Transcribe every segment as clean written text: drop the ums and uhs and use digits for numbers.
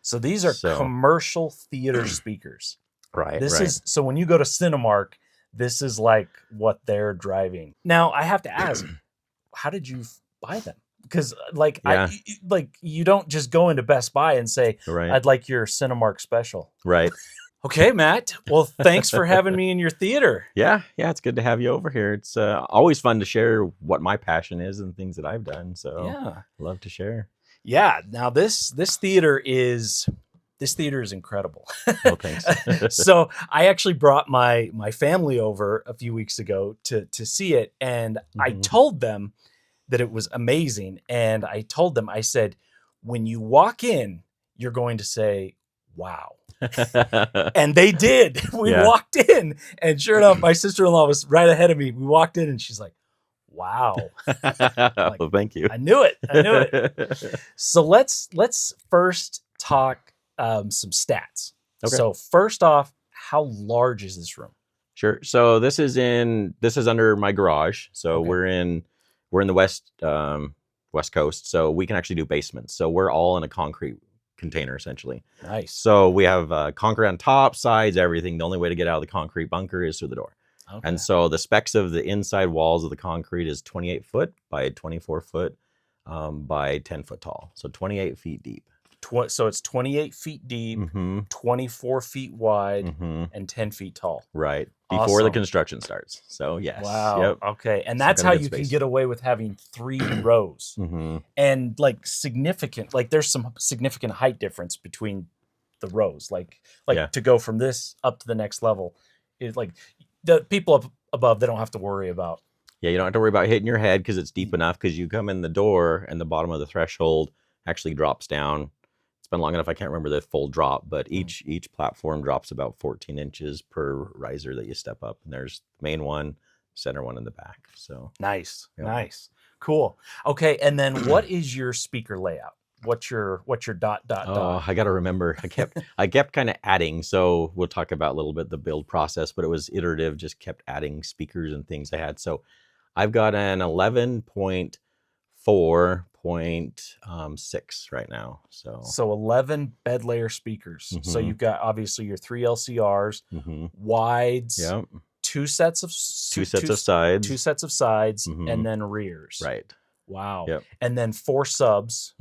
So these are commercial theater speakers. Right. This is so when you go to Cinemark, this is like what they're driving. Now I have to ask, how did you buy them? Because like you don't just go into Best Buy and say, I'd like your Cinemark special. Right. Okay, Matt. Well, thanks for having me in your theater. Yeah, it's good to have you over here. It's always fun to share what my passion is and things that I've done. So yeah, love to share. Yeah. Now this theater is incredible. Oh, thanks. So I actually brought my family over a few weeks ago to see it, and I told them that it was amazing. And I told them, I said, when you walk in, you're going to say, wow. And they did. We walked in, and sure enough, my sister-in-law was right ahead of me. We walked in, and she's like, wow. Like, well, thank you. I knew it. So let's first talk some stats. Okay. So first off, how large is this room? Sure. So this is under my garage. So we're in the west coast, so we can actually do basements. So we're all in a concrete container essentially. Nice. So we have concrete on top, sides, everything. The only way to get out of the concrete bunker is through the door. Okay. And so the specs of the inside walls of the concrete is 28 foot by 24 foot by 10 foot tall. So 28 feet deep. So it's 28 feet deep, 24 feet wide, and 10 feet tall. Right. Before the construction starts. So yes. Wow. Yep. Okay. And that's how you can get away with having 3 rows. And like significant, like there's some significant height difference between the rows. Like to go from this up to the next level is like the people up above, they don't have to worry about. Yeah. You don't have to worry about hitting your head because it's deep enough, because you come in the door and the bottom of the threshold actually drops down. Been long enough I can't remember the full drop, but each platform drops about 14 inches per riser that you step up, and there's the main one, center one in the back. So nice. Cool. Okay, and then what is your speaker layout? What's your dot? Oh, I gotta remember. I kept kind of adding, so we'll talk about a little bit the build process, but it was iterative, just kept adding speakers and things I had. So I've got an 11.4.6 right now. So 11 bed layer speakers. So you've got obviously your 3 LCRs, wides, two sets of sides, and then rears. Right. Wow. Yep. And then 4 subs,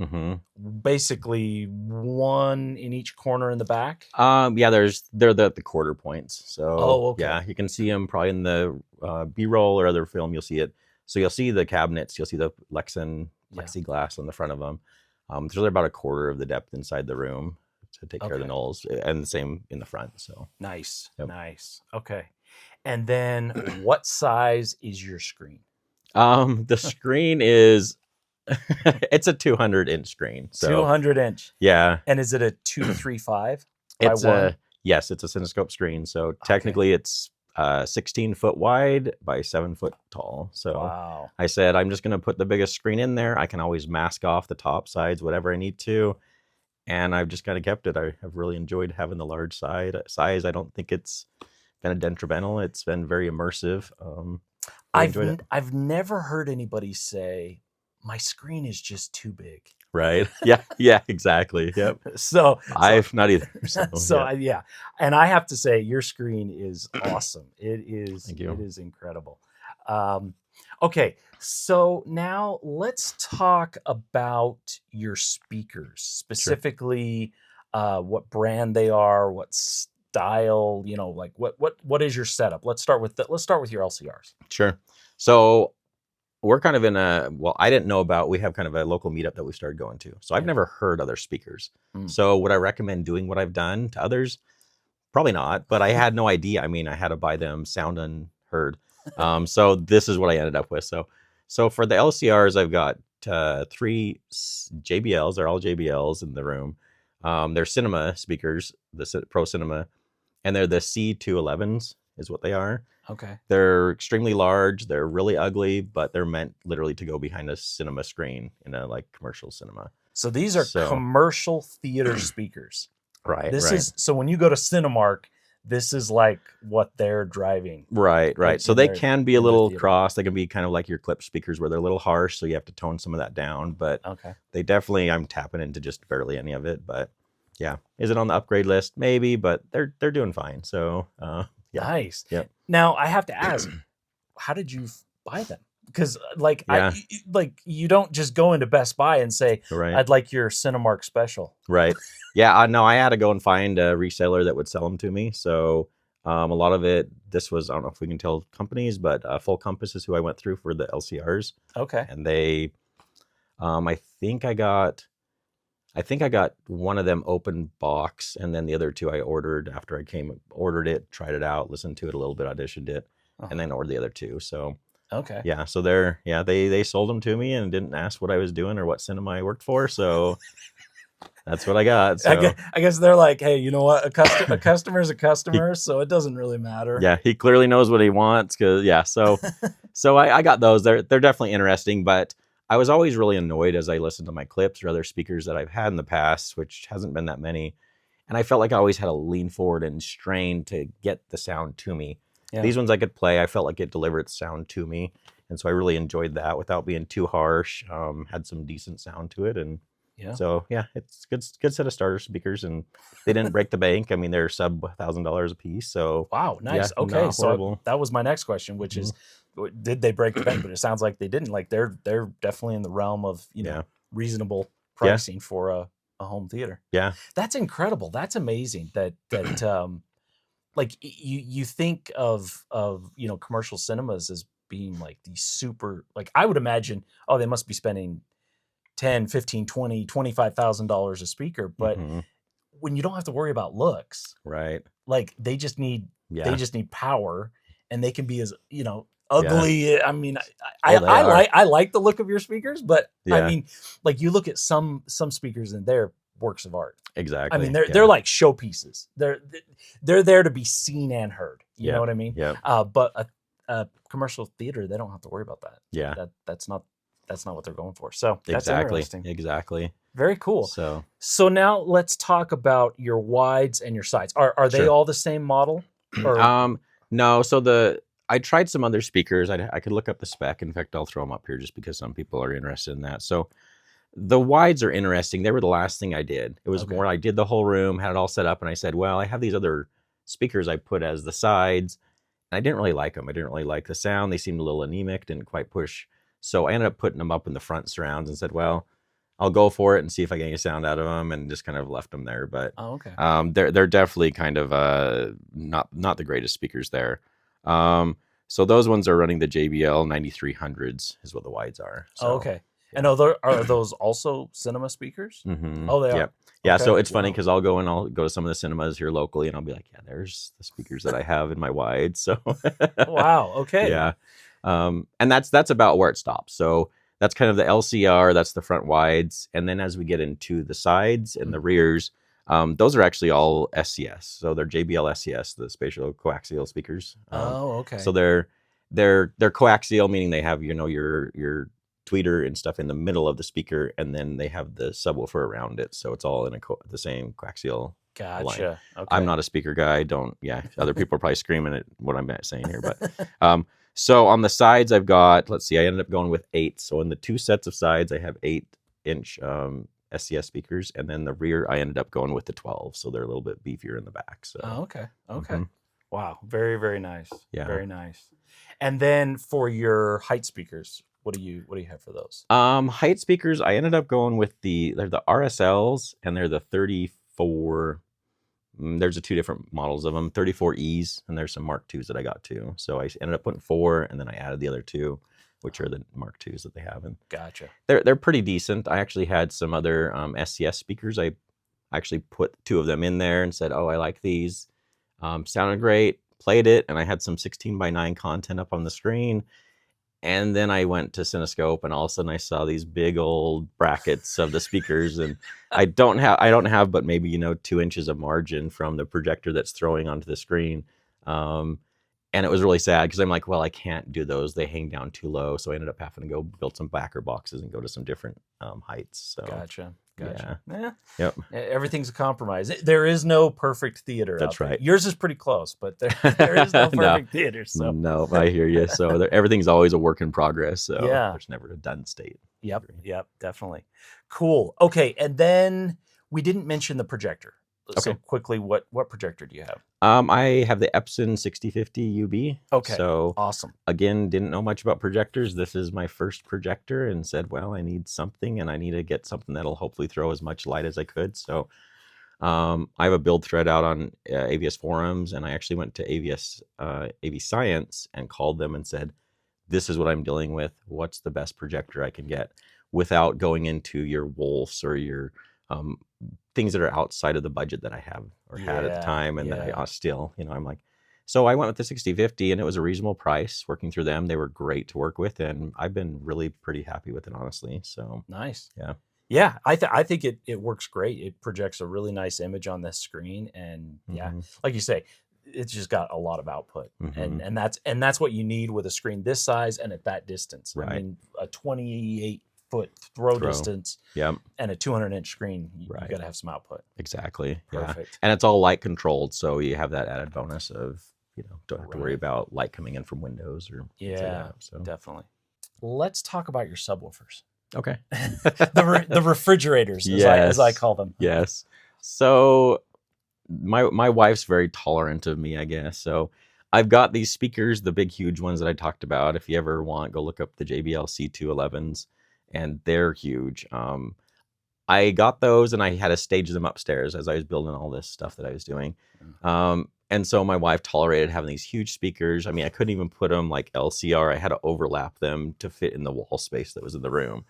basically 1 in each corner in the back. Yeah, they're the quarter points. So yeah, you can see them probably in the B-roll or other film. You'll see it. So you'll see the cabinets. You'll see the plexiglass on the front of them. So they're about a quarter of the depth inside the room to take care of the knolls, and the same in the front. So nice. Okay. And then what size is your screen? The screen is it's a 200-inch screen. So 200-inch. Yeah. And is it a 2.35? It's yes, it's a cinescope screen. So technically it's 16 foot wide by 7 foot tall. So I said, I'm just going to put the biggest screen in there. I can always mask off the top, sides, whatever I need to. And I've just kind of kept it. I have really enjoyed having the large size. I don't think it's been a detrimental. It's been very immersive. I've never heard anybody say, my screen is just too big. Right. Yeah, exactly. Yep. So I've not either. Yeah. And I have to say, your screen is awesome. It is. Thank you. It is incredible. Okay. So now let's talk about your speakers, specifically what brand they are, what style, like what is your setup? Let's start with your LCRs. Sure. So we're kind of in I didn't know about, we have kind of a local meetup that we started going to. So I've never heard other speakers. So would I recommend doing what I've done to others? Probably not, but I had no idea. I mean, I had to buy them sound unheard. So this is what I ended up with. So for the LCRs, I've got 3 JBLs. They're all JBLs in the room. They're cinema speakers, the Pro Cinema, and they're the C211s is what they are. Okay. They're extremely large. They're really ugly, but they're meant literally to go behind a cinema screen in a commercial cinema. So these are commercial theater speakers. Right. This is so when you go to Cinemark, this is like what they're driving. Right. So they can be a little cross. They can be kind of like your clip speakers where they're a little harsh, so you have to tone some of that down. But they definitely, I'm tapping into just barely any of it. But Yeah. Is it on the upgrade list? Maybe, but they're doing fine. So yeah. Nice. Yep. Now I have to ask, how did you buy them? Because like Yeah. like you don't just go into Best Buy and say, Right. I'd like your Cinemark special. Right. Yeah. No, I had to go and find a reseller that would sell them to me. So a lot of it, this was, I don't know if we can tell companies, but Full Compass is who I went through for the LCRs. Okay. And they, I think I got one of them open box, and then the other two I ordered after I ordered it, tried it out, listened to it a little bit, auditioned it, and then ordered the other two. So okay. yeah, so they sold them to me and didn't ask what I was doing or what cinema I worked for. So that's what I got. So I guess they're like, hey, you know what? A customer's a customer, so it doesn't really matter. Yeah, he clearly knows what he wants. So I got those. They're definitely interesting, but I was always really annoyed as I listened to my clips or other speakers that I've had in the past, which hasn't been that many. And I felt like I always had to lean forward and strain to get the sound to me. Yeah. These ones I could play, I felt like it delivered sound to me. And so I really enjoyed that without being too harsh. Had some decent sound to it. And so, yeah, it's good set of starter speakers. And they didn't break the bank. I mean, they're sub $1,000 a piece. So wow, nice. Yeah, okay, so that was my next question, which is, did they break the bank? But it sounds like they didn't. Like they're definitely in the realm of reasonable pricing for a home theater. Yeah, that's incredible. That's amazing. That like you think of commercial cinemas as being like these super, like I would imagine, oh, they must be spending $10, $15, $20, $25,000 a speaker, but when you don't have to worry about looks, right? Like they just need power, and they can be as ugly. Yeah. I mean, I like the look of your speakers, but I mean, like you look at some speakers and they're works of art. Exactly. I mean, they're like showpieces. They're there to be seen and heard. You know what I mean? Yeah. But a commercial theater, they don't have to worry about that. Yeah. That's not what they're going for. So that's interesting. Exactly. Very cool. So now let's talk about your wides and your sides. Are they all the same model? Or? No. So I tried some other speakers. I could look up the spec. In fact, I'll throw them up here just because some people are interested in that. So the wides are interesting. They were the last thing I did. It was more, I did the whole room, had it all set up, and I said, well, I have these other speakers I put as the sides, and I didn't really like them. I didn't really like the sound. They seemed a little anemic, didn't quite push. So I ended up putting them up in the front surrounds and said, well, I'll go for it and see if I get any sound out of them, and just kind of left them there. But they're definitely kind of not the greatest speakers there. So those ones are running the JBL 9300s is what the wides are. So, okay. And are those also cinema speakers? Oh, they are. Yep. Yeah. Okay. So it's funny because I'll go to some of the cinemas here locally, and I'll be like, yeah, there's the speakers that I have in my wide. So wow. Okay. Yeah. And that's about where it stops. So that's kind of the LCR, that's the front wides. And then as we get into the sides and the rears, those are actually all SCS. So they're JBL SCS, the spatial coaxial speakers. Okay. So they're coaxial, meaning they have, your tweeter and stuff in the middle of the speaker, and then they have the subwoofer around it. So it's all in the same coaxial line. Okay. I'm not a speaker guy. Other people are probably screaming at what I'm saying here, but so on the sides I've got, let's see, I ended up going with 8. So in the 2 sets of sides, I have 8-inch SCS speakers, and then the rear I ended up going with the 12. So they're a little bit beefier in the back. So okay. Wow. Very, very nice. Yeah. Very nice. And then for your height speakers, what do you have for those? Height speakers, I ended up going with they're the RSLs, and they're the 34. There's 2 different models of them, 34Es, and there's some Mark IIs that I got too. So I ended up putting 4, and then I added the other 2, which are the Mark IIs that they have. And gotcha. They're pretty decent. I actually had some other SCS speakers. I actually put 2 of them in there and said, oh, I like these. Sounded great. Played it, and I had some 16:9 content up on the screen. And then I went to Cinescope, and all of a sudden I saw these big old brackets of the speakers, and I don't have but maybe 2 inches of margin from the projector that's throwing onto the screen. And it was really sad because I'm like, well, I can't do those. They hang down too low. So I ended up having to go build some backer boxes and go to some different heights. So Gotcha. Yeah. Yep. Everything's a compromise. There is no perfect theater. That's right. Yours is pretty close, but there is no perfect theater. So no, I hear you. So everything's always a work in progress. So there's never a done state. Yep. Definitely. Cool. Okay. And then We didn't mention the projector. So Okay. quickly, what projector do you have? I have the Epson 6050 UB. Okay, So awesome. again, didn't know much about projectors. This is my first projector, and said, well, I need something, and I need to get something that'll hopefully throw as much light as I could. So I have a build thread out on AVS forums, and I actually went to AV Science and called them and said, this is what I'm dealing with. What's the best projector I can get without going into your Wolfs or your um, things that are outside of the budget that I have or had at the time, and that I still, I'm like, so I went with the 6050, and it was a reasonable price. Working through them, they were great to work with, and I've been really pretty happy with it, honestly. So nice. yeah. Yeah, I think it works great. It projects a really nice image on the screen, and yeah, like you say, it's just got a lot of output, and that's what you need with a screen this size and at that distance. Right. I mean, a 28-foot throw distance, and a 200-inch screen, you got to have some output. Exactly. Perfect. Yeah. And it's all light controlled, so you have that added bonus of don't have to worry about light coming in from windows or things like that, so. Definitely. Let's talk about your subwoofers. Okay. the refrigerators, as I call them. Yes. So my wife's very tolerant of me, I guess. So I've got these speakers, the big, huge ones that I talked about. If you ever want, go look up the JBL C211s, and they're huge. I got those, and I had to stage them upstairs as I was building all this stuff that I was doing. And so my wife tolerated having these huge speakers. I mean, I couldn't even put them like LCR. I had to overlap them to fit in the wall space that was in the room.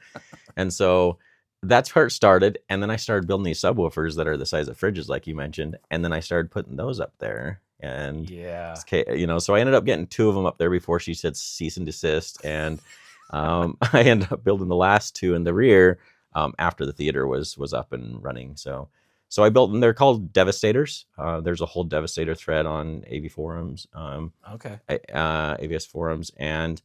And so that's where it started. And then I started building these subwoofers that are the size of fridges, like you mentioned. And then I started putting those up there. And so I ended up getting 2 of them up there before she said cease and desist. And I ended up building the last 2 in the rear after the theater was up and running. So I built them. They're called Devastators. There's a whole Devastator thread on AV forums. AVS forums, and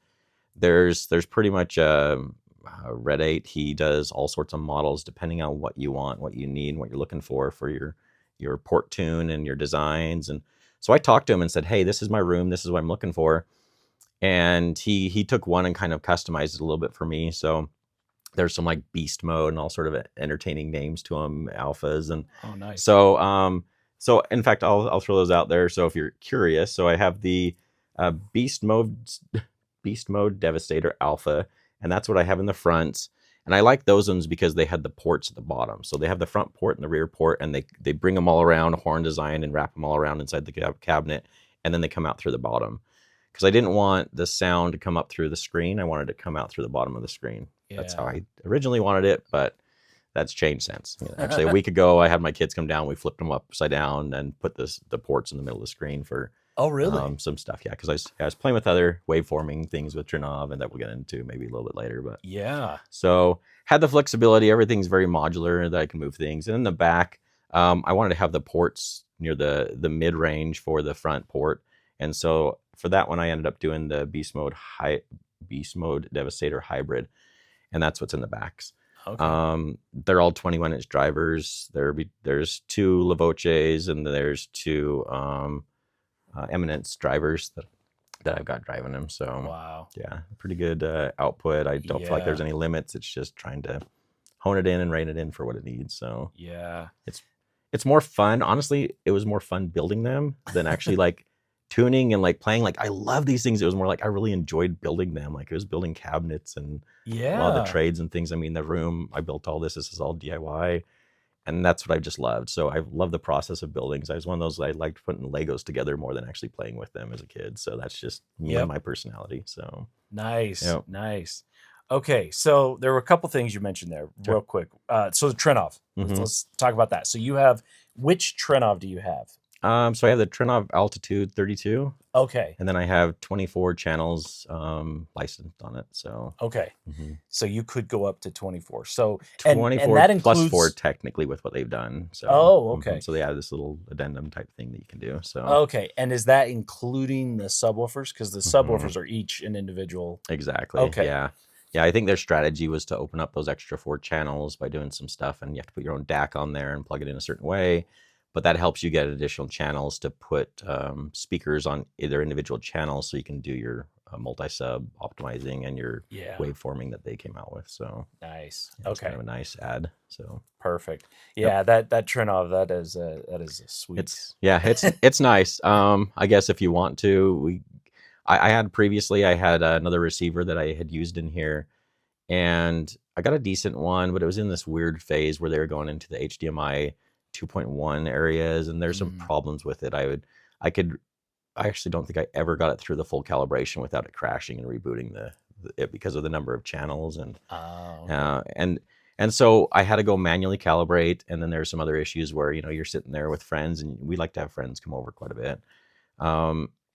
there's pretty much Red 8. He does all sorts of models depending on what you want, what you need, what you're looking for your port tune and your designs. And so I talked to him and said, hey, this is my room. This is what I'm looking for. And he took one and kind of customized it a little bit for me. So there's some like beast mode and all sort of entertaining names to them, alphas. And nice. So in fact, I'll throw those out there. So if you're curious, so I have the beast mode Devastator Alpha, and that's what I have in the front. And I like those ones because they had the ports at the bottom. So they have the front port and the rear port, and they bring them all around, horn design, and wrap them all around inside the cabinet, and then they come out through the bottom. Because I didn't want the sound to come up through the screen. I wanted it to come out through the bottom of the screen. That's how I originally wanted it, but that's changed since. Actually, a week ago, I had my kids come down. We flipped them upside down and put the ports in the middle of the screen for some stuff. Yeah, because I was playing with other waveforming things with Trinnov, and that we'll get into maybe a little bit later. But so had the flexibility. Everything's very modular that I can move things. And in the back, I wanted to have the ports near the mid range for the front port, and so for that one, I ended up doing the Beast Mode Devastator Hybrid. And that's what's in the backs. Okay. They're all 21-inch drivers. There's 2 Lavoches, and there's 2 Eminence drivers that I've got driving them. So pretty good output. I don't feel like there's any limits. It's just trying to hone it in and rein it in for what it needs. So it's more fun. Honestly, it was more fun building them than actually like tuning and like playing. Like I love these things. It was more like I really enjoyed building them. Like it was building cabinets and a lot of the trades and things. I mean, the room I built all this is all DIY, and that's what I just loved. So I love the process of buildings. I was one of those, I liked putting Legos together more than actually playing with them as a kid. So that's just me and my personality. So nice. Okay, so there were a couple things you mentioned there real quick. So the Trinnov, let's talk about that. So you have, which Trinnov do you have? So I have the Trinnov Altitude 32. Okay. And then I have 24 channels licensed on it. So so you could go up to 24. So 24 and that includes plus 4 technically with what they've done. So so they have this little addendum type thing that you can do. So and is that including the subwoofers? Because the subwoofers are each an individual. Exactly. Okay. Yeah, I think their strategy was to open up those extra 4 channels by doing some stuff, and you have to put your own DAC on there and plug it in a certain way. But that helps you get additional channels to put speakers on either individual channels, so you can do your multi-sub optimizing and your Yeah. waveforming that they came out with. So Nice. yeah, it's kind Okay. of a nice add. So Perfect. yep. Yeah, that Trinnov, that is a sweet. It's nice. I guess if you want to, I had previously, I had another receiver that I had used in here, and I got a decent one, but it was in this weird phase where they were going into the HDMI 2.1 areas, and there's some problems with it. I actually don't think I ever got it through the full calibration without it crashing and rebooting it because of the number of channels Okay. and so I had to go manually calibrate. And then there's some other issues where you're sitting there with friends, and we like to have friends come over quite a bit.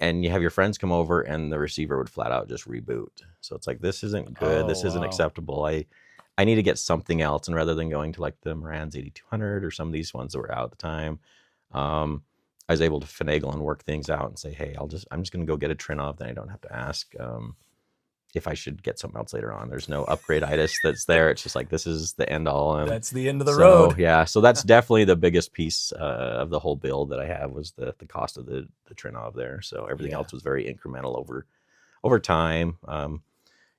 And you have your friends come over, and the receiver would flat out just reboot. So it's like, this isn't good. This isn't acceptable. I need to get something else. And rather than going to like the Marantz 8200 or some of these ones that were out at the time, I was able to finagle and work things out and say, hey, I'm just going to go get a Trinnov. Then I don't have to ask if I should get something else later on. There's no upgrade-itis that's there. It's just like, this is the end all. That's the end of the road. Yeah. So that's definitely the biggest piece of the whole build that I have, was the cost of the Trinnov there. So everything else was very incremental over time.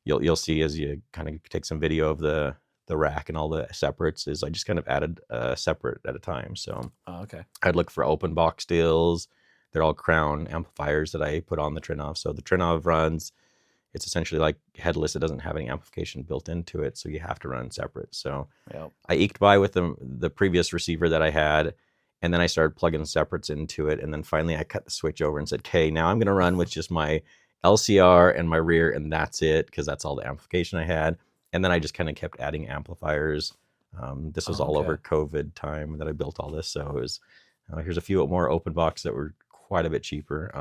You'll see as you kind of take some video of the rack and all the separates, is I just kind of added a separate at a time. So okay. I'd look for open box deals. They're all crown amplifiers that I put on the Trinnov. So the Trinnov runs, it's essentially like headless. It doesn't have any amplification built into it, so you have to run separate. So I eked by with the previous receiver that I had, and then I started plugging separates into it. And then finally I cut the switch over and said, okay, now I'm going to run with just my LCR and my rear, and that's it, because that's all the amplification I had. And then I just kind of kept adding amplifiers. This was all over COVID time that I built all this. So it was, here's a few more open box that were quite a bit cheaper.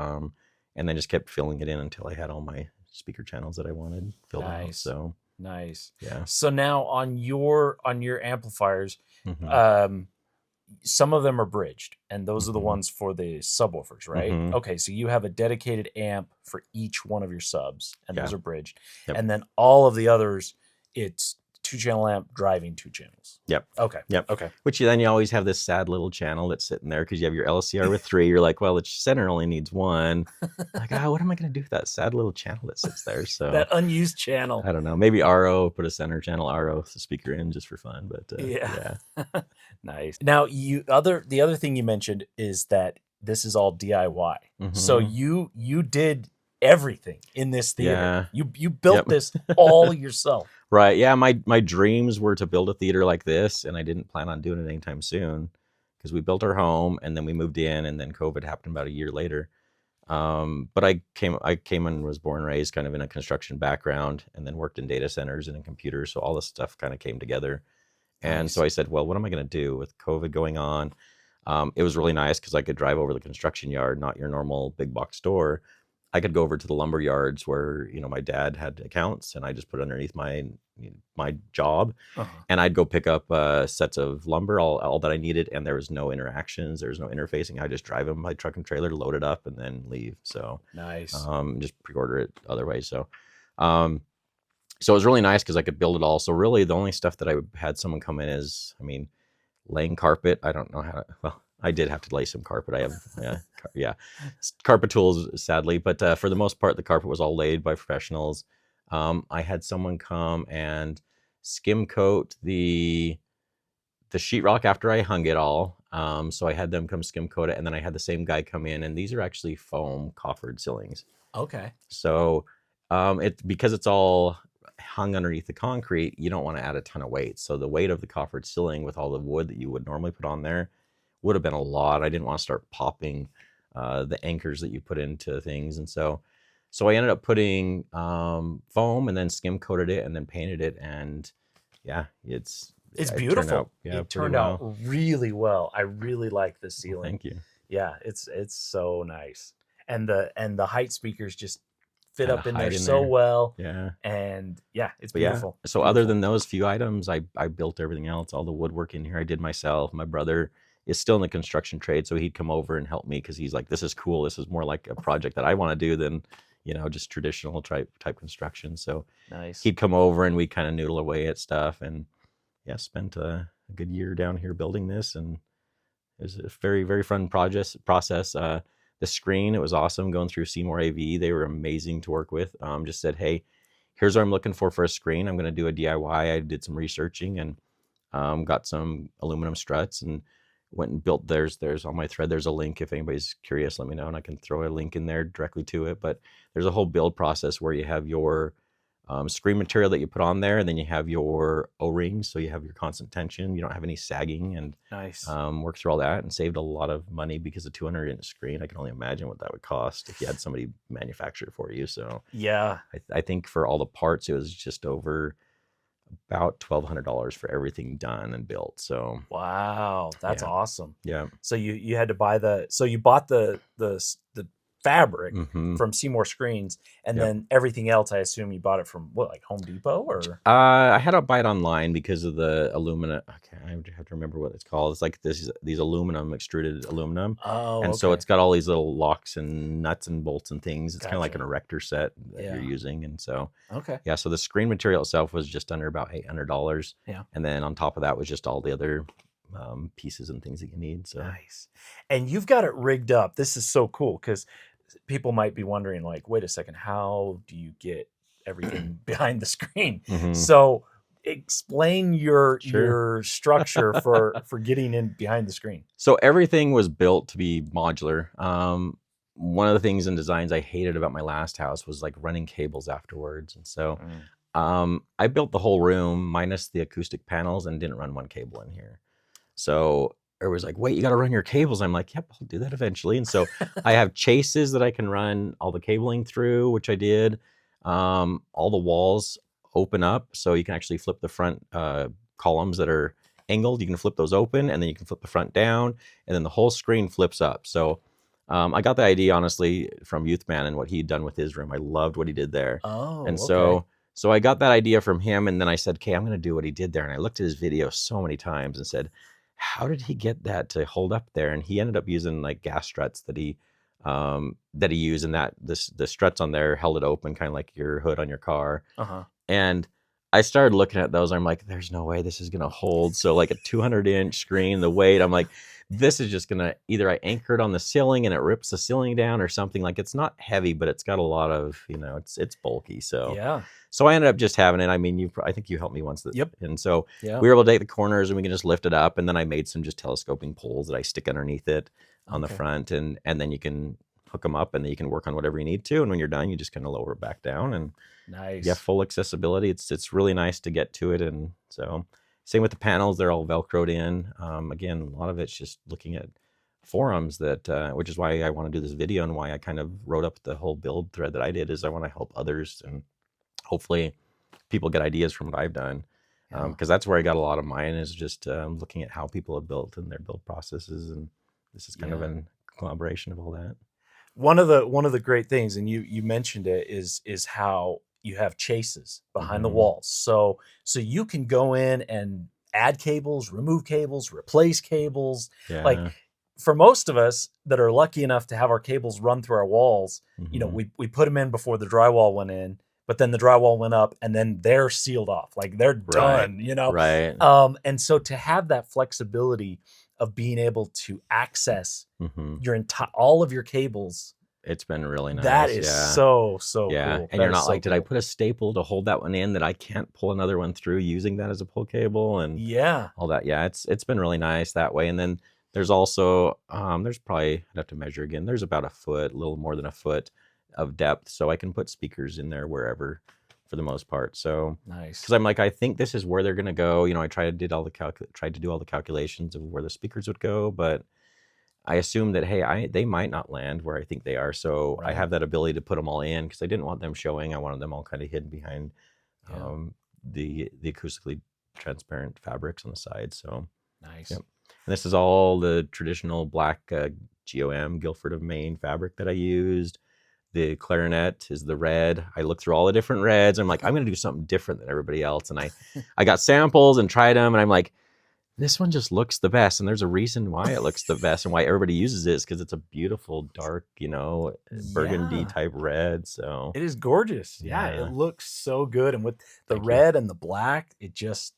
And then just kept filling it in until I had all my speaker channels that I wanted filled out. So nice. Yeah. So now on your amplifiers, some of them are bridged, and those are the ones for the subwoofers, right? Okay, so you have a dedicated amp for each one of your subs, and those are bridged. And then all of the others, it's 2-channel amp driving 2 channels. Okay. Okay. Which then you always have this sad little channel that's sitting there because you have your LCR with 3. You're like, well, the center only needs 1. Like, what am I going to do with that sad little channel that sits there? So that unused channel. I don't know. Maybe RO, put a center channel RO speaker in just for fun. But yeah. Nice. Now the other thing you mentioned is that this is all DIY. So you did everything in this theater. You built this all yourself. Right. Yeah. My dreams were to build a theater like this, and I didn't plan on doing it anytime soon, because we built our home and then we moved in, and then COVID happened about a year later. But I came and was born and raised kind of in a construction background, and then worked in data centers and in computers. So all this stuff kind of came together. And so I said, well, what am I going to do with COVID going on? It was really nice because I could drive over the construction yard, not your normal big box store. I could go over to the lumber yards where, my dad had accounts, and I just put underneath my job, and I'd go pick up sets of lumber, all that I needed. And there was no interactions. There was no interfacing. I just drive them my truck and trailer, load it up, and then leave. So nice. Just pre-order it otherwise. So it was really nice because I could build it all. So really the only stuff that I had someone come in is, laying carpet. I don't know how to, well, I did have to lay some carpet. I have, carpet tools, sadly. But for the most part, the carpet was all laid by professionals. I had someone come and skim coat the sheetrock after I hung it all. So I had them come skim coat it, and then I had the same guy come in, and these are actually foam coffered ceilings. Okay. So because it's all hung underneath the concrete, you don't want to add a ton of weight. So the weight of the coffered ceiling with all the wood that you would normally put on there would have been a lot. I didn't want to start popping the anchors that you put into things. And so I ended up putting foam, and then skim coated it, and then painted it. And it's beautiful. It turned out really well. I really like the ceiling. Well, thank you. Yeah, it's so nice. And the height speakers just fit up in there so well. Yeah. And it's beautiful. Yeah. So other than those few items, I built everything else. All the woodwork in here I did myself. My brother is still in the construction trade, so he'd come over and help me because he's like, this is cool. This is more like a project that I want to do than, just traditional type construction. So nice. He'd come over and we'd kind of noodle away at stuff, and spent a good year down here building this, and it was a very, very fun process. the screen, it was awesome going through Seymour AV. They were amazing to work with. Just said, hey, here's what I'm looking for a screen. I'm going to do a DIY. I did some researching and got some aluminum struts and went and built theirs. There's on my thread, there's a link. If anybody's curious, let me know and I can throw a link in there directly to it. But there's a whole build process where you have your screen material that you put on there, and then you have your O-rings, so you have your constant tension. You don't have any sagging, and Nice. Worked through all that and saved a lot of money because a 200-inch screen, I can only imagine what that would cost if you had somebody manufacture it for you. So yeah, I think for all the parts, it was just over about $1,200 for everything done and built. So wow, that's yeah. awesome. Yeah. So you had to buy so you bought the fabric Mm-hmm. from Seymour Screens, and Yep. then everything else, I assume you bought it from what, like Home Depot or? I had to buy it online because of the aluminum. Okay, I have to remember what it's called. It's like these aluminum, extruded aluminum. Oh, And so it's got all these little locks and nuts and bolts and things. It's kind of like an erector set that you're using. And so, okay. yeah, so the screen material itself was just under about $800. Yeah. And then on top of that was just all the other pieces and things that you need. So nice. And you've got it rigged up. This is so cool because people might be wondering, like, wait a second, how do you get everything behind the screen? Mm-hmm. So explain your Sure. structure for getting in behind the screen. So everything was built to be modular. One of the things in designs I hated about my last house was like running cables afterwards. And so I built the whole room minus the acoustic panels and didn't run one cable in here. So it was like, wait, you got to run your cables. I'm like, yep, I'll do that eventually. And so I have chases that I can run all the cabling through, which I did. All the walls open up, so you can actually flip the front columns that are angled. You can flip those open, and then you can flip the front down, and then the whole screen flips up. So I got the idea, honestly, from Youthman and what he'd done with his room. I loved what he did there. Oh, and okay. so I got that idea from him, and then I said, okay, I'm going to do what he did there. And I looked at his video so many times and said, how did he get that to hold up there? And he ended up using like gas struts that he used, and the struts on there held it open, kind of like your hood on your car. And I started looking at those. I'm like, there's no way this is gonna hold. So like a 200-inch screen, the weight, I'm like, this is just gonna either I anchor it on the ceiling and it rips the ceiling down, or something. Like, it's not heavy, but it's got a lot of, it's bulky. So yeah. So I ended up just having it. I mean, I think you helped me once. Yep. And so yeah. we were able to take the corners and we can just lift it up. And then I made some just telescoping poles that I stick underneath it on the front. And then you can hook them up and then you can work on whatever you need to. And when you're done, you just kind of lower it back down. And nice. Yeah, full accessibility. It's really nice to get to it. And so same with the panels. They're all Velcroed in. Again, a lot of it's just looking at forums that, which is why I want to do this video and why I kind of wrote up the whole build thread that I did, is I want to help others and hopefully people get ideas from what I've done. Because that's where I got a lot of mine, is just looking at how people have built and their build processes. And this is kind of a collaboration of all that. One of the great things, and you mentioned it, is how you have chases behind the walls. So you can go in and add cables, remove cables, replace cables. Yeah. Like, for most of us that are lucky enough to have our cables run through our walls, we put them in before the drywall went in, but then the drywall went up and then they're sealed off. Like, they're done, Right. And so to have that flexibility of being able to access your all of your cables, it's been really nice. That is so cool. And that you're not like, cool. did I put a staple to hold that one in that I can't pull another one through using that as a pull cable and all that? Yeah, it's been really nice that way. And then there's also there's probably, I'd have to measure again. There's about a foot, a little more than a foot of depth, so I can put speakers in there wherever, for the most part. So nice, because I'm like, I think this is where they're gonna go. I tried to do all the calculations of where the speakers would go, but I assume that, hey, they might not land where I think they are. So I have that ability to put them all in, because I didn't want them showing. I wanted them all kind of hidden behind the acoustically transparent fabrics on the side. So nice. Yep. And this is all the traditional black GOM, Guilford of Maine fabric that I used. The clarinet is the red. I looked through all the different reds. I'm like, I'm going to do something different than everybody else. And I got samples and tried them. And I'm like, this one just looks the best. And there's a reason why it looks the best and why everybody uses it, is because it's a beautiful, dark, burgundy type red. So it is gorgeous. Yeah, it looks so good. And with the red and the black, it just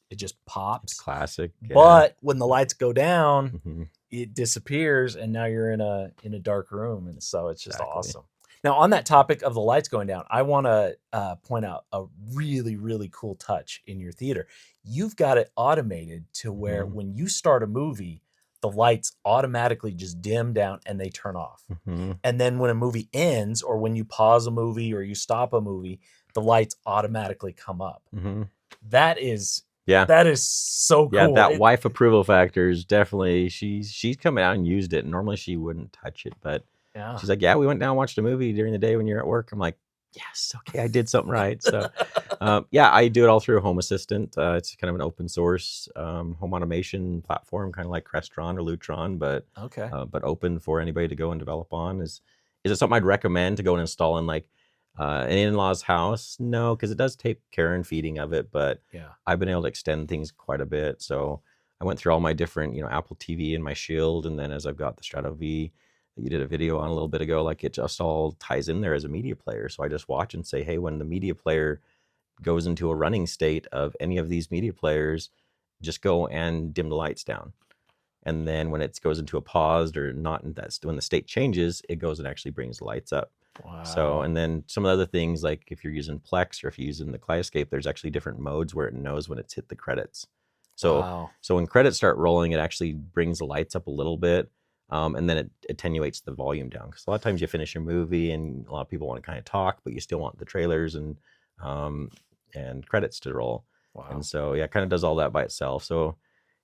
pops. It's classic. But when the lights go down, it disappears, and now you're in a dark room, and so it's just Exactly. awesome. Now, on that topic of the lights going down, I want to point out a really, really cool touch in your theater. You've got it automated to where Hmm. when you start a movie, the lights automatically just dim down and they turn off. Hmm. And then when a movie ends, or when you pause a movie or you stop a movie, the lights automatically come up. Hmm. That is Yeah. that is so Yeah, cool. that wife approval factor is definitely she's come out and used it. Normally she wouldn't touch it, but Yeah. she's like, "Yeah, we went down and watched a movie during the day when you're at work." I'm like, "Yes, okay, I did something right." So, yeah, I do it all through Home Assistant. It's kind of an open source home automation platform, kind of like Crestron or Lutron, Okay. but open for anybody to go and develop on. Is it something I'd recommend to go and install in like an in-law's house? No, because it does take care and feeding of it, but Yeah. I've been able to extend things quite a bit. So I went through all my different, Apple TV and my Shield, and then as I've got the Strato V that you did a video on a little bit ago, like it just all ties in there as a media player. So I just watch and say, hey, when the media player goes into a running state of any of these media players, just go and dim the lights down. And then when it goes into a paused or not, when the state changes, it goes and actually brings the lights up. So, Wow. and then some of the other things, like if you're using Plex or if you're using the Kaleidoscope, there's actually different modes where it knows when it's hit the credits. So, Wow. so when credits start rolling, it actually brings the lights up a little bit, and then it attenuates the volume down. Because a lot of times you finish your movie and a lot of people want to kind of talk, but you still want the trailers um, and credits to roll. Wow. And so, yeah, it kind of does all that by itself. So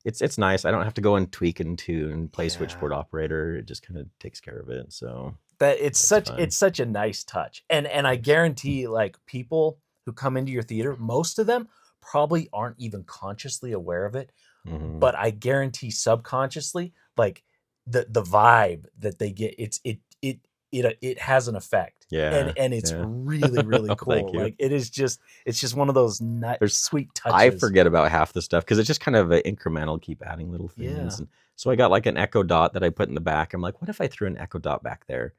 it's nice. I don't have to go and tweak and tune and play Yeah. switchboard operator. It just kind of takes care of it. So That it's that's such fun. it's such a nice touch. And I Thanks. guarantee, like, people who come into your theater, most of them probably aren't even consciously aware of it, Hmm. but I guarantee subconsciously, like, the vibe that they get, it has an effect. Yeah, And it's yeah. really, really Thank cool. you. Like, it's just one of those There's sweet I touches. forget about half the stuff because it's just kind of an incremental, keep adding little Yeah. things. And so I got like an Echo Dot that I put in the back. I'm like, what if I threw an Echo Dot back there?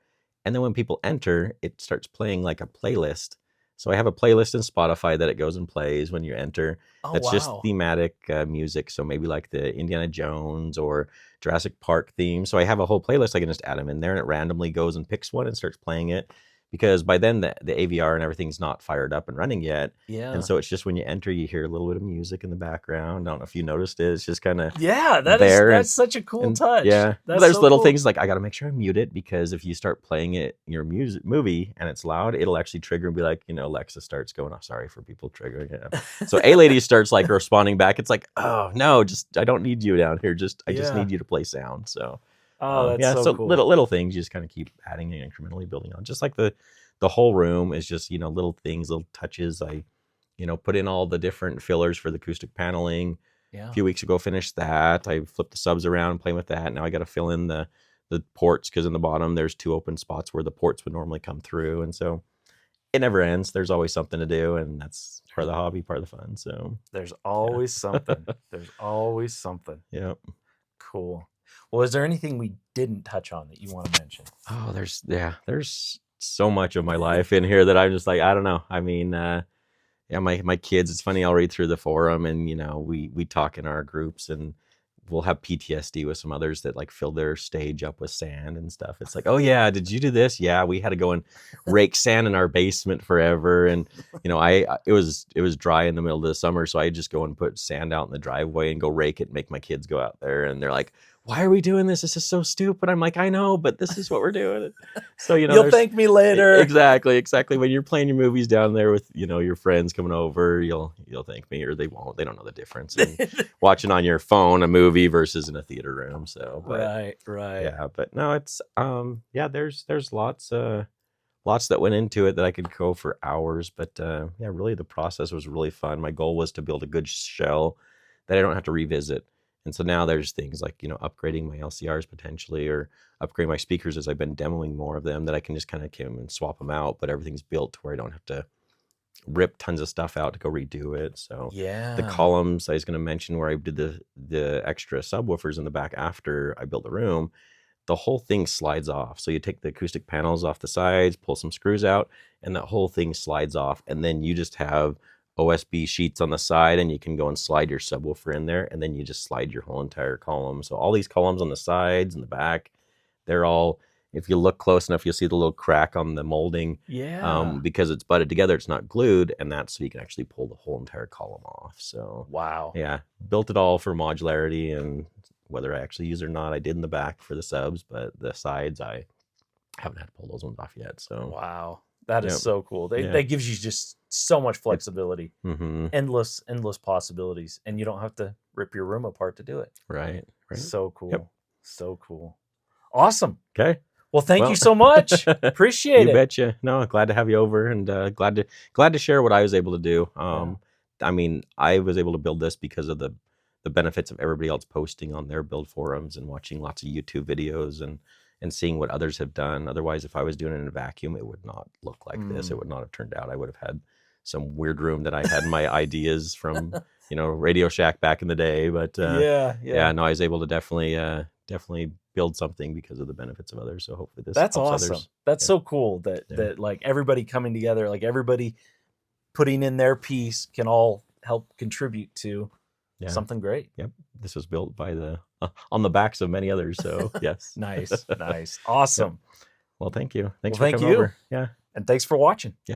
And then when people enter, it starts playing like a playlist. So I have a playlist in Spotify that it goes and plays when you enter. Oh, That's just wow. thematic music. So maybe like the Indiana Jones or Jurassic Park theme. So I have a whole playlist. I can just add them in there and it randomly goes and picks one and starts playing it. Because by then the AVR and everything's not fired up and running yet. And Yeah. so it's just when you enter, you hear a little bit of music in the background. I don't know if you noticed it. It's just kind of Yeah, there. that's such a cool And touch. yeah, but That's there's so little cool. things like I got to make sure I mute it because if you start playing it, your music movie and it's loud, it'll actually trigger and be like, Alexa starts going, oh, sorry for people triggering it. So A Lady starts like responding back. It's like, oh no, I don't need you down here. I just Yeah. need you to play sound. So Oh, that's yeah, so so cool. little things you just kind of keep adding and incrementally building on. Just like the whole room is just, little things, little touches. I, put in all the different fillers for the acoustic paneling. A Yeah. few weeks ago, finished that. I flipped the subs around, playing with that. Now I got to fill in the ports because in the bottom there's two open spots where the ports would normally come through, and so it never ends. There's always something to do, and that's part of the hobby, part of the fun. So There's yeah, always something. There's always something. yeah. Cool. Well, is there anything we didn't touch on that you want to mention? Oh, there's so much of my life in here that I'm just like I don't know. I mean, yeah, my kids. It's funny. I'll read through the forum, and we talk in our groups, and we'll have PTSD with some others that like fill their stage up with sand and stuff. It's like, oh yeah, did you do this? Yeah, we had to go and rake sand in our basement forever, and it was dry in the middle of the summer, so I just go and put sand out in the driveway and go rake it and make my kids go out there, and they're like, why are we doing this? This is so stupid. I'm like, I know, but this is what we're doing. So You'll there's thank me later. exactly when you're playing your movies down there with your friends coming over, you'll thank me, or they won't. They don't know the difference in watching on your phone a movie versus in a theater room. So, but Right, right. yeah, but no, it's yeah, there's lots that went into it that I could go for hours, but yeah, really the process was really fun. My goal was to build a good shell that I don't have to revisit. And so now there's things like, upgrading my LCRs potentially or upgrade my speakers as I've been demoing more of them that I can just kind of come and swap them out, but everything's built to where I don't have to rip tons of stuff out to go redo it. So the Yeah. columns I was going to mention where I did the extra subwoofers in the back after I built the room, the whole thing slides off. So you take the acoustic panels off the sides, pull some screws out, and that whole thing slides off. And then you just have OSB sheets on the side, and you can go and slide your subwoofer in there, and then you just slide your whole entire column. So all these columns on the sides and the back, they're all, if you look close enough, you'll see the little crack on the molding. Yeah. Because it's butted together, it's not glued, and that's so you can actually pull the whole entire column off. So Wow. yeah, built it all for modularity, and whether I actually use it or not, I did in the back for the subs, but the sides, I haven't had to pull those ones off yet. So wow, that is Yep. so cool. Yeah. That gives you just so much flexibility, hmm endless possibilities, and you don't have to rip your room apart to do it. Right. So cool. Yep. So cool. Awesome. Okay. Well, thank Well, you so much. Appreciate You it. betcha. No, glad to have you over, and glad to share what I was able to do. I mean, I was able to build this because of the benefits of everybody else posting on their build forums and watching lots of YouTube videos and seeing what others have done. Otherwise, if I was doing it in a vacuum, it would not look like this. It would not have turned out. I would have had some weird room that I had my ideas from, Radio Shack back in the day. But yeah, no, I was able to definitely build something because of the benefits of others. So hopefully this That's helps awesome. others. That's so cool that like everybody coming together, like everybody putting in their piece can all help contribute to something great. Yep. This was built by on the backs of many others. So yes. Nice. Awesome. Yep. Well, thank you. Thanks Well, for thank coming you. over. Yeah. And thanks for watching. Yeah.